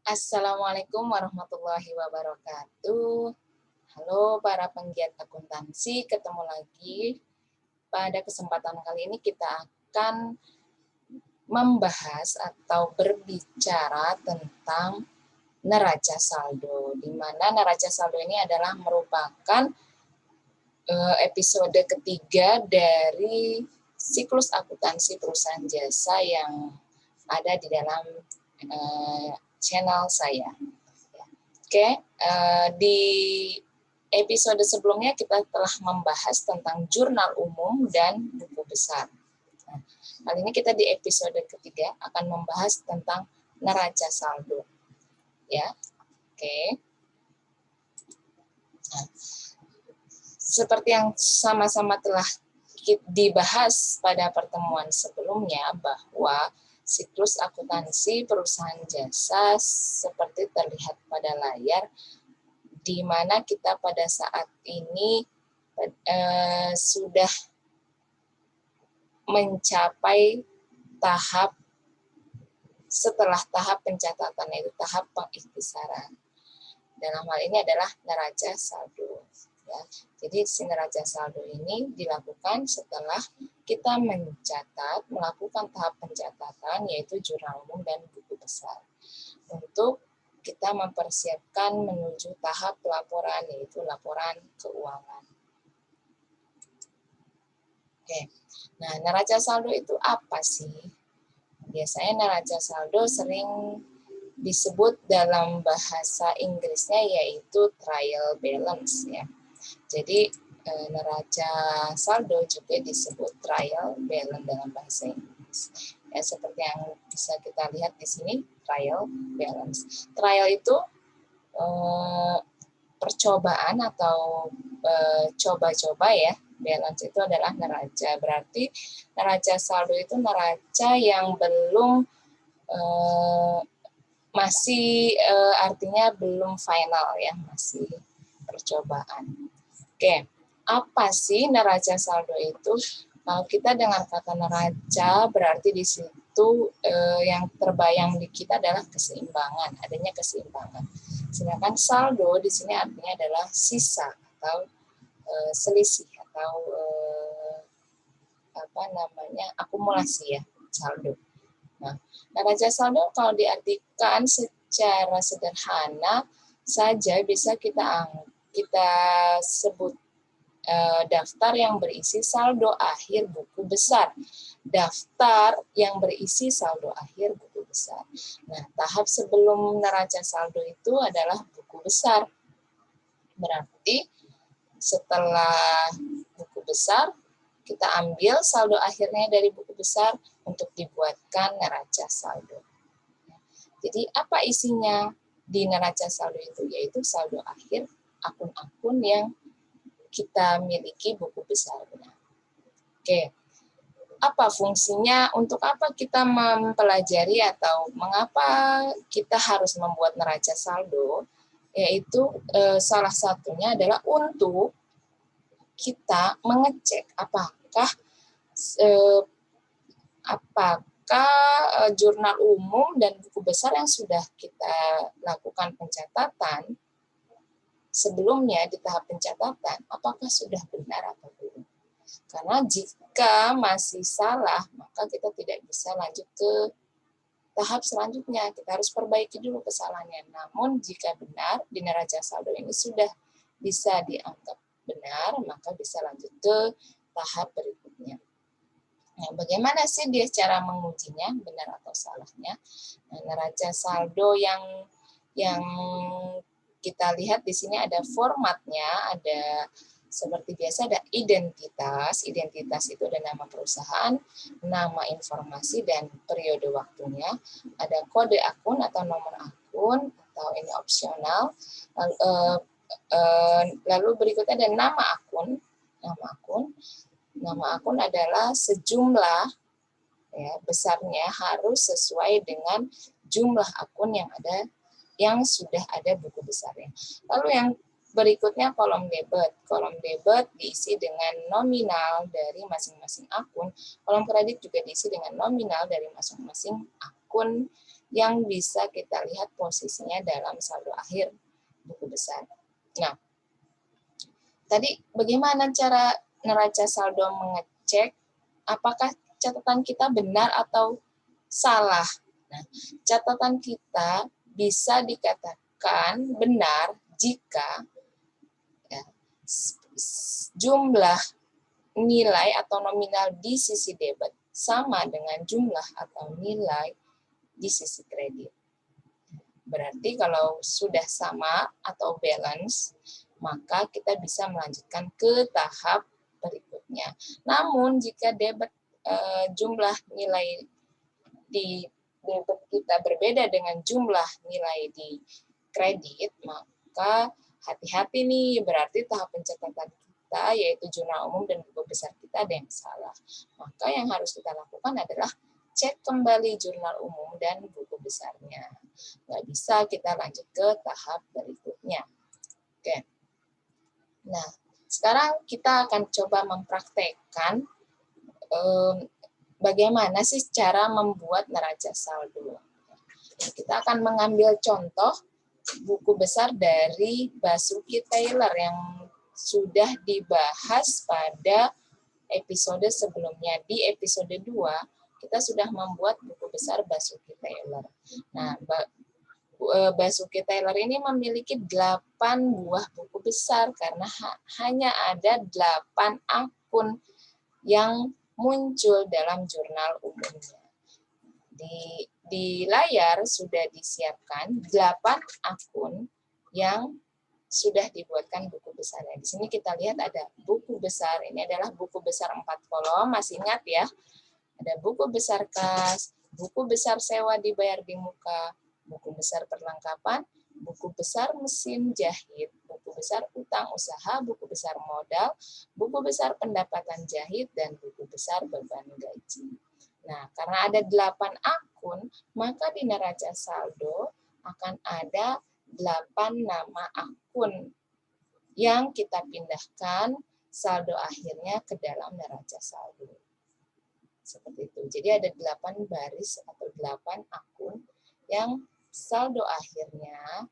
Assalamualaikum warahmatullahi wabarakatuh. Halo para penggiat akuntansi, ketemu lagi. Pada kesempatan kali ini kita akan membahas atau berbicara tentang neraca saldo, di mana neraca saldo ini adalah merupakan episode ketiga dari siklus akuntansi perusahaan jasa yang ada di dalam channel saya. Oke, di episode sebelumnya kita telah membahas tentang jurnal umum dan buku besar. Nah, kali ini kita di episode ketiga akan membahas tentang neraca saldo. Ya, oke. Nah, seperti yang sama-sama telah dibahas pada pertemuan sebelumnya bahwa siklus akuntansi perusahaan jasa seperti terlihat pada layar, di mana kita pada saat ini sudah mencapai tahap setelah tahap pencatatan, yaitu tahap pengikhtisaran. Dalam hal ini adalah neraca saldo. Ya. Jadi si neraca saldo ini dilakukan setelah kita melakukan tahap pencatatan, yaitu jurnal umum dan buku besar, untuk kita mempersiapkan menuju tahap pelaporan, yaitu laporan keuangan. Oke, nah neraca saldo itu apa sih? Biasanya neraca saldo sering disebut dalam bahasa Inggrisnya yaitu trial balance ya. Jadi neraca saldo juga disebut trial balance dalam bahasa Inggris. Ya, seperti yang bisa kita lihat di sini, trial balance. Trial itu percobaan atau coba-coba ya. Balance itu adalah neraca. Berarti neraca saldo itu neraca yang belum artinya belum final ya, masih percobaan. Oke, apa sih neraca saldo itu? Kalau kita dengar kata neraca, berarti di situ yang terbayang di kita adalah keseimbangan, adanya keseimbangan. Sedangkan saldo di sini artinya adalah sisa atau selisih atau akumulasi ya, saldo. Nah, neraca saldo kalau diartikan secara sederhana saja bisa kita sebut daftar yang berisi saldo akhir buku besar. Daftar yang berisi saldo akhir buku besar. Nah, tahap sebelum neraca saldo itu adalah buku besar. Berarti setelah buku besar, kita ambil saldo akhirnya dari buku besar untuk dibuatkan neraca saldo. Jadi apa isinya di neraca saldo itu? Yaitu saldo akhir akun-akun yang kita miliki buku besar. Oke, apa fungsinya? Untuk apa kita mempelajari atau mengapa kita harus membuat neraca saldo? Yaitu salah satunya adalah untuk kita mengecek apakah jurnal umum dan buku besar yang sudah kita lakukan pencatatan sebelumnya di tahap pencatatan, apakah sudah benar atau belum. Karena jika masih salah, maka kita tidak bisa lanjut ke tahap selanjutnya. Kita harus perbaiki dulu kesalahannya. Namun jika benar, di neraca saldo ini sudah bisa dianggap benar, maka bisa lanjut ke tahap berikutnya. Nah, bagaimana sih dia cara mengujinya, benar atau salahnya? Nah, neraca saldo yang kita lihat di sini ada formatnya, ada seperti biasa ada identitas. Identitas itu ada nama perusahaan, nama informasi, dan periode waktunya. Ada kode akun atau nomor akun, atau ini opsional. Lalu berikutnya ada nama akun. Nama akun adalah sejumlah ya, besarnya harus sesuai dengan jumlah akun yang sudah ada buku besarnya. Lalu yang berikutnya kolom debit. Kolom debit diisi dengan nominal dari masing-masing akun. Kolom kredit juga diisi dengan nominal dari masing-masing akun yang bisa kita lihat posisinya dalam saldo akhir buku besar. Nah, tadi bagaimana cara neraca saldo mengecek apakah catatan kita benar atau salah? Nah, catatan kita bisa dikatakan benar jika ya, jumlah nilai atau nominal di sisi debit sama dengan jumlah atau nilai di sisi kredit. Berarti kalau sudah sama atau balance, maka kita bisa melanjutkan ke tahap berikutnya. Namun jika debit jumlah nilai di debit kita berbeda dengan jumlah nilai di kredit, maka hati-hati nih, berarti tahap pencatatan kita yaitu jurnal umum dan buku besar kita ada yang salah. Maka yang harus kita lakukan adalah cek kembali jurnal umum dan buku besarnya. Nggak bisa kita lanjut ke tahap berikutnya. Oke. Nah, sekarang kita akan coba mempraktekkan bagaimana sih cara membuat neraca saldo. Kita akan mengambil contoh buku besar dari Basuki Taylor yang sudah dibahas pada episode sebelumnya. Di episode 2, kita sudah membuat buku besar Basuki Taylor. Nah, Basuki Taylor ini memiliki 8 buah buku besar karena hanya ada 8 akun yang muncul dalam jurnal umumnya. Di layar sudah disiapkan 8 akun yang sudah dibuatkan buku besarnya. Di sini kita lihat ada buku besar, ini adalah buku besar 4 kolom, masih ingat ya? Ada buku besar kas, buku besar sewa dibayar di muka, buku besar perlengkapan, buku besar mesin jahit, buku besar utang usaha, buku besar modal, buku besar pendapatan jahit, dan buku besar beban gaji. Nah, karena ada 8 akun, maka di neraca saldo akan ada 8 nama akun yang kita pindahkan saldo akhirnya ke dalam neraca saldo. Seperti itu. Jadi ada 8 baris atau 8 akun yang saldo akhirnya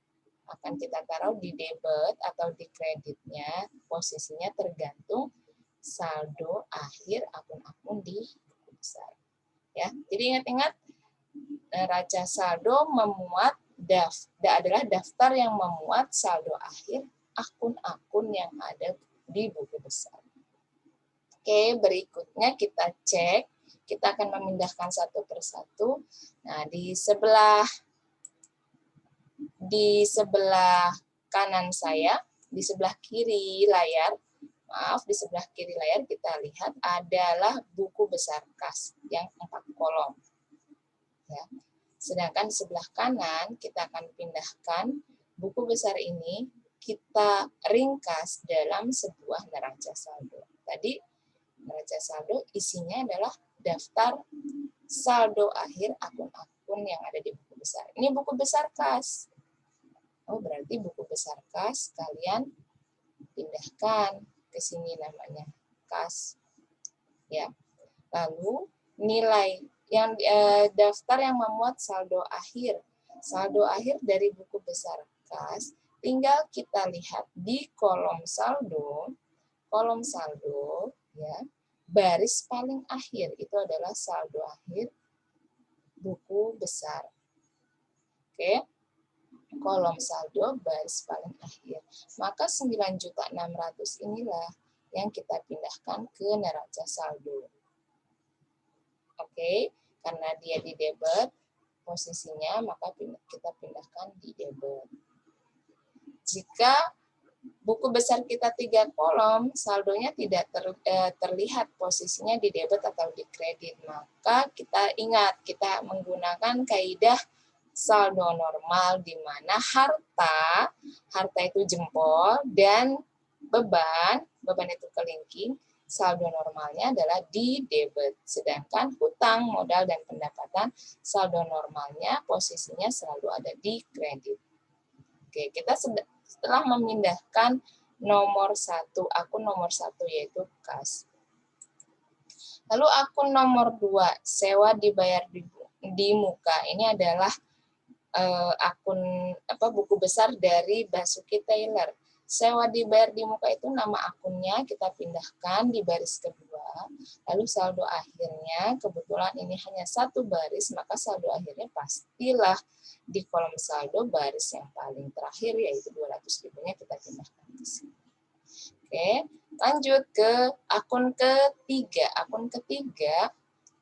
akan kita taruh di debit atau di kreditnya, posisinya tergantung saldo akhir akun-akun di buku besar. Ya, jadi ingat-ingat neraca saldo memuat adalah daftar yang memuat saldo akhir akun-akun yang ada di buku besar. Oke, berikutnya kita cek. Kita akan memindahkan satu persatu. Nah, di sebelah kanan saya, di sebelah kiri layar, di sebelah kiri layar kita lihat adalah buku besar kas yang 4 kolom. Ya. Sedangkan di sebelah kanan kita akan pindahkan buku besar ini, kita ringkas dalam sebuah neraca saldo. Tadi neraca saldo isinya adalah daftar saldo akhir akun-akun yang ada di buku besar. Ini buku besar kas. Oh, berarti buku besar kas kalian pindahkan ke sini namanya kas. Ya. Lalu nilai yang daftar yang memuat saldo akhir. Saldo akhir dari buku besar kas tinggal kita lihat di kolom saldo ya. Baris paling akhir itu adalah saldo akhir buku besar. Oke. Kolom saldo baris paling akhir. Maka 9.600.000 inilah yang kita pindahkan ke neraca saldo. Oke, karena dia di debit posisinya, maka kita pindahkan di debit. Jika buku besar kita 3 kolom, saldonya tidak terlihat posisinya di debit atau di kredit, maka kita ingat, kita menggunakan kaidah saldo normal di mana harta itu jempol, dan beban itu kelingking, saldo normalnya adalah di debit. Sedangkan hutang, modal, dan pendapatan, saldo normalnya posisinya selalu ada di kredit. Oke, kita setelah memindahkan akun nomor 1 yaitu kas. Lalu akun nomor 2, sewa dibayar di muka. Ini adalah akun buku besar dari Basuki Taylor. Sewa dibayar di muka itu nama akunnya kita pindahkan di baris kedua. Lalu saldo akhirnya kebetulan ini hanya satu baris, maka saldo akhirnya pastilah di kolom saldo baris yang paling terakhir, yaitu 200.000-nya kita pindahkan di sini. Oke, lanjut ke akun ketiga. Akun ketiga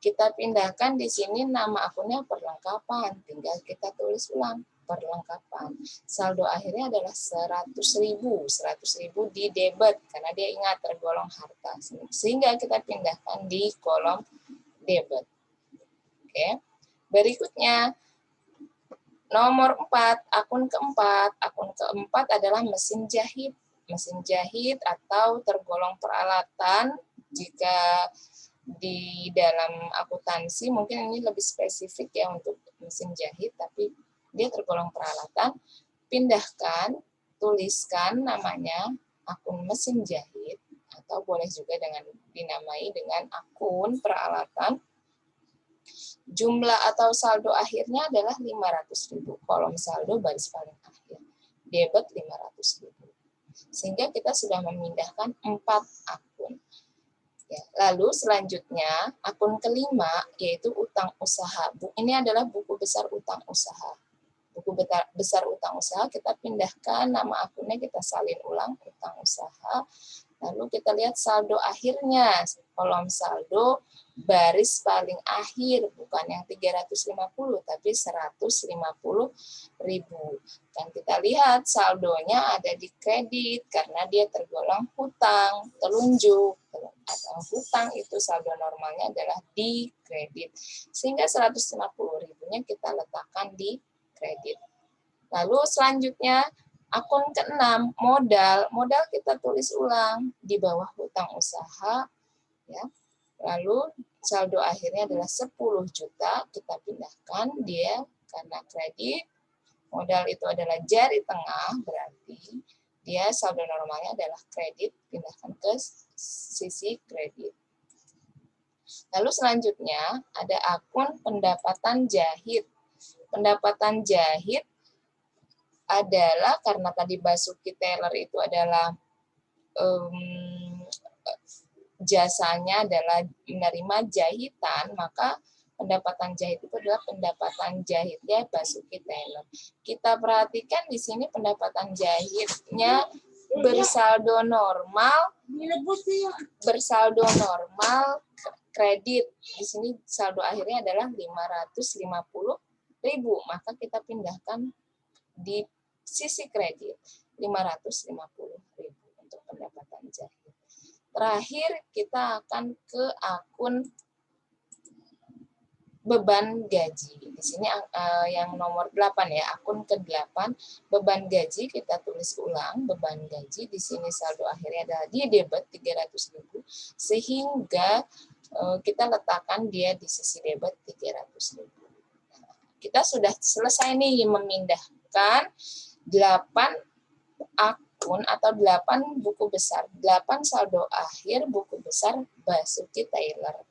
kita pindahkan di sini nama akunnya perlengkapan. Tinggal kita tulis ulang perlengkapan. Saldo akhirnya adalah 100.000. 100.000 di debit karena dia ingat tergolong harta. Sehingga kita pindahkan di kolom debit. Oke. Berikutnya nomor 4, akun keempat. Akun keempat adalah mesin jahit. Mesin jahit atau tergolong peralatan. Jika di dalam akuntansi mungkin ini lebih spesifik ya untuk mesin jahit, tapi dia tergolong peralatan. Pindahkan, tuliskan namanya akun mesin jahit, atau boleh juga dinamai dengan akun peralatan. Jumlah atau saldo akhirnya adalah 500.000. Kolom saldo baris paling akhir. Debit 500.000. Sehingga kita sudah memindahkan 4 akun. Ya, lalu selanjutnya akun kelima yaitu utang usaha. Ini adalah buku besar utang usaha. Buku besar utang usaha kita pindahkan nama akunnya, kita salin ulang utang usaha. Lalu kita lihat saldo akhirnya, kolom saldo baris paling akhir, bukan yang 350 tapi 150.000. Dan kita lihat saldonya ada di kredit karena dia tergolong hutang, telunjuk, atau hutang itu saldo normalnya adalah di kredit. Sehingga 150.000-nya kita letakkan di kredit. Lalu selanjutnya akun ke-6 modal. Modal kita tulis ulang di bawah hutang usaha ya. Lalu saldo akhirnya adalah 10 juta, kita pindahkan dia karena kredit. Modal itu adalah jari tengah, berarti dia saldo normalnya adalah kredit, pindahkan ke sisi kredit. Lalu selanjutnya ada akun pendapatan jahit. Pendapatan jahit adalah karena tadi Basuki Taylor itu adalah jasanya adalah menerima jahitan, maka pendapatan jahit itu adalah pendapatan jahitnya Basuki Taylor. Kita perhatikan di sini pendapatan jahitnya bersaldo normal, kredit. Di sini saldo akhirnya adalah 550.000, maka kita pindahkan di sisi kredit 550.000 untuk pendapatan jahit. Terakhir kita akan ke akun beban gaji. Di sini yang nomor 8 ya, akun ke-8 beban gaji kita tulis ulang beban gaji. Di sini saldo akhirnya adalah di debit 300.000 sehingga kita letakkan dia di sisi debit 300.000. Kita sudah selesai nih memindahkan 8 akun atau 8 buku besar, 8 saldo akhir buku besar Basuki Taylor.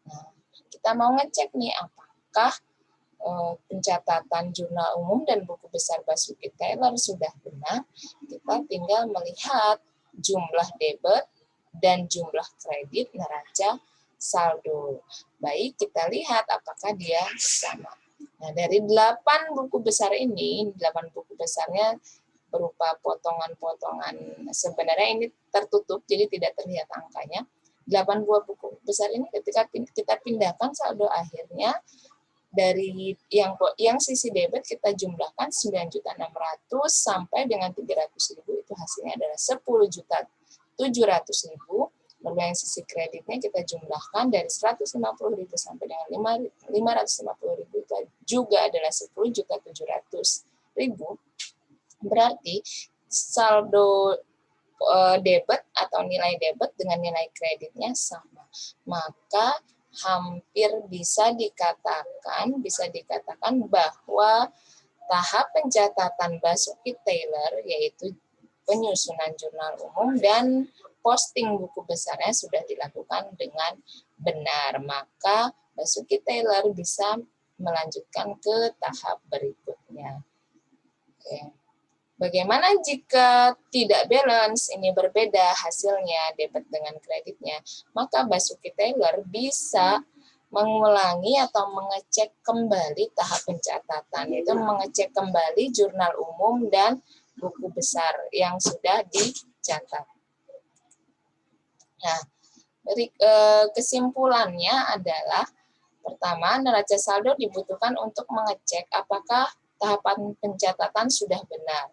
Nah, kita mau ngecek nih apakah pencatatan jurnal umum dan buku besar Basuki Taylor sudah benar. Kita tinggal melihat jumlah debit dan jumlah kredit neraca saldo. Baik, kita lihat apakah dia sama. Nah, dari 8 buku besar ini, 8 buku besarnya berupa potongan-potongan. Sebenarnya ini tertutup, jadi tidak terlihat angkanya. 8 buah buku besar ini ketika kita pindahkan saldo akhirnya, dari yang sisi debit kita jumlahkan 9.600.000 sampai dengan 300.000, itu hasilnya adalah 10.700.000. Lalu yang sisi kreditnya kita jumlahkan dari 150.000 sampai dengan 550.000, itu juga adalah 10.700.000. Berarti saldo debit atau nilai debit dengan nilai kreditnya sama. Maka hampir bisa dikatakan bahwa tahap pencatatan Basuki Taylor, yaitu penyusunan jurnal umum dan posting buku besarnya sudah dilakukan dengan benar. Maka Basuki Taylor bisa melanjutkan ke tahap berikutnya. Ya. Oke. Bagaimana jika tidak balance, ini berbeda hasilnya debit dengan kreditnya, maka Basuki Taylor bisa mengulangi atau mengecek kembali tahap pencatatan, yaitu mengecek kembali jurnal umum dan buku besar yang sudah dicatat. Nah, dari kesimpulannya adalah pertama, neraca saldo dibutuhkan untuk mengecek apakah tahapan pencatatan sudah benar.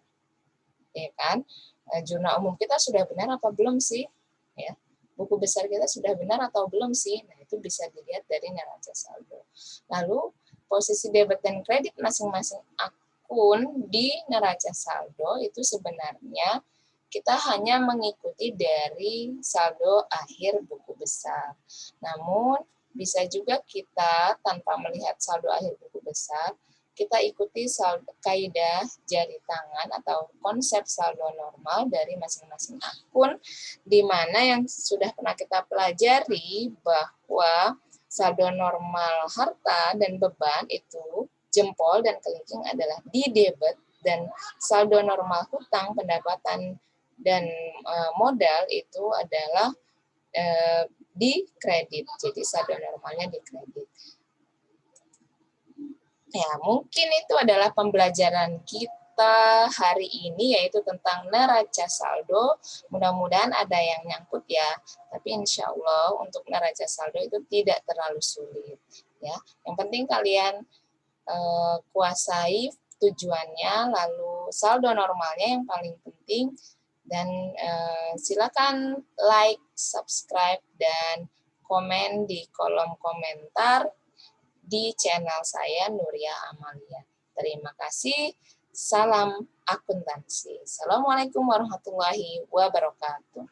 Ya kan? Jurnal umum kita sudah benar apa belum sih? Ya. Buku besar kita sudah benar atau belum sih? Nah, itu bisa dilihat dari neraca saldo. Lalu, posisi debit dan kredit masing-masing akun di neraca saldo itu sebenarnya kita hanya mengikuti dari saldo akhir buku besar. Namun, bisa juga kita tanpa melihat saldo akhir buku besar, kita ikuti kaidah jari tangan atau konsep saldo normal dari masing-masing akun, di mana yang sudah pernah kita pelajari bahwa saldo normal harta dan beban itu jempol dan kelingking adalah di debit, dan saldo normal hutang, pendapatan, dan modal itu adalah di kredit. Jadi saldo normalnya di kredit. Ya, mungkin itu adalah pembelajaran kita hari ini, yaitu tentang neraca saldo. Mudah-mudahan ada yang nyangkut ya. Tapi insya Allah untuk neraca saldo itu tidak terlalu sulit. Ya, yang penting kalian kuasai tujuannya, lalu saldo normalnya yang paling penting. Dan silakan like, subscribe, dan komen di kolom komentar di channel saya, Nuria Amalia. Terima kasih. Salam akuntansi. Assalamualaikum warahmatullahi wabarakatuh.